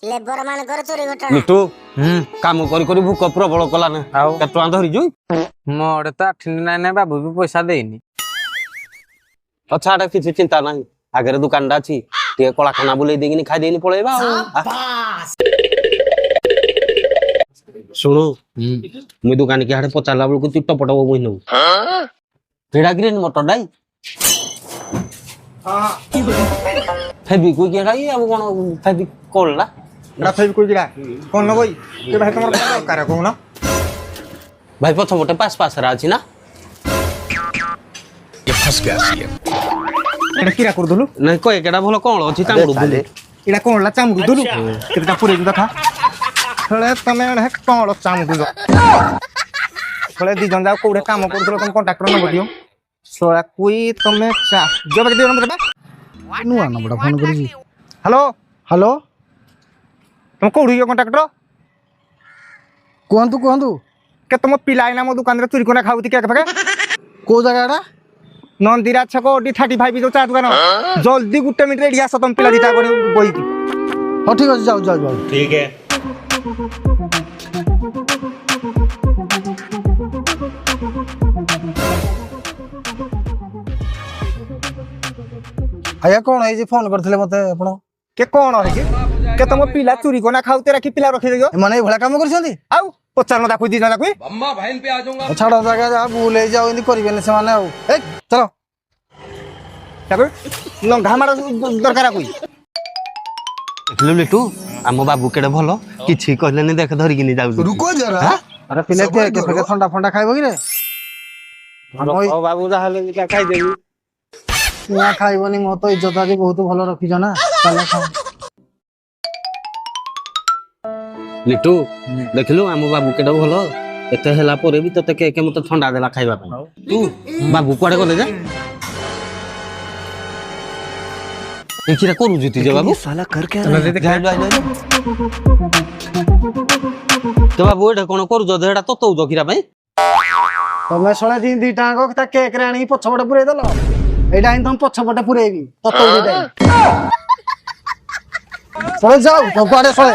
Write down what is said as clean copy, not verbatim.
labour मान कर चोरी घटना मिटू काम करी करी भूक प्रबल कला ना आउ केते टଙ୍କା धरि जोई मोड़े तो 89 बाबू भी पैसा देनी अच्छा आटा किसी चिंता नहीं आगे दुकान अच्छी टे कला खाना बुले देगी खाई देनी पड़ेगा शुणु मुई दुकान के हाड़े पचारला बेलू तू टपट मुई नौ पेड़ा ग्रीन मटर डाई फेबी कोई केड़ा ये अब कोन फेबी कोलला एटा फेबी कोई केड़ा कोन न कोई के भाई तमर का दरकार कोन भाई पछ मोटे पास पास रा अछि ना ये फंस गया सी एटा किरा कर दलु नहीं कोई केड़ा भलो कोन अछि चामुडू दुले एटा कोन ला चामुडू दलु केटा पुरे देखा खळे तमे एडा कोन चामुडू खळे दी जन जाओ कोडे काम करथलो तुम कांट्रैक्टर न बडियो सोया कोई तमे चा जब के नंबर बा नुआ नंबर फोन करी हेलो हेलो तुम कोडी यो कांट्रैक्टर कहतु कहतु के तुम पिला आइना मो दुकान रे चोरी कोना खाउती के फके को जगह नंदीरा छक ओडी 35 जो चा दुकान जल्दी गुटे मिनिट रेडी आस तुम पिला दिटा कोनी बोई की हाँ ठीक है जाओ जाओ जाओ ठीक है आया कौन है जी फोन करथिले मते आपण के कोन है के तुम पिला चोरी कोना खाउते रखी पिला रखि दियो माने ए भला काम करछंती आउ पचार न दाखुई दी न दाखुई छाड़ जगह जा भूले जाओ इनी करिबेन से माने ए चलो दाखुई लंघा मार दरकार कोई देखलु लेटू आम बाबू केड़े भलो किछि कहलेनी देख धरि किनी जाउ रुको जरा अरे पिले के फेके ठंडा फंडा खाइबो कि रे ओ बाबू जाहले का खाई देबी ना खाइबोनी मो तो इज्जत आके बहुत भलो रखिज ना चलो खा लिटू देखलु आम बाबू केड़े भलो एते हला परे भी तते के मते ठंडा देला खाइबा पई तू बाबू कोड़े गले जा एकिरा करू जति जे बाबू साला कर के तो बाबू एटा कोन करू जो एटा ततो जकिरा पई तमे सळे दिन दी टांगो ता केक रे आनी पछपटे पुरै दलो एटा इन तुम पछपटे पुरैबी ततो दी दे सळे जाओ तो पाड़े सळे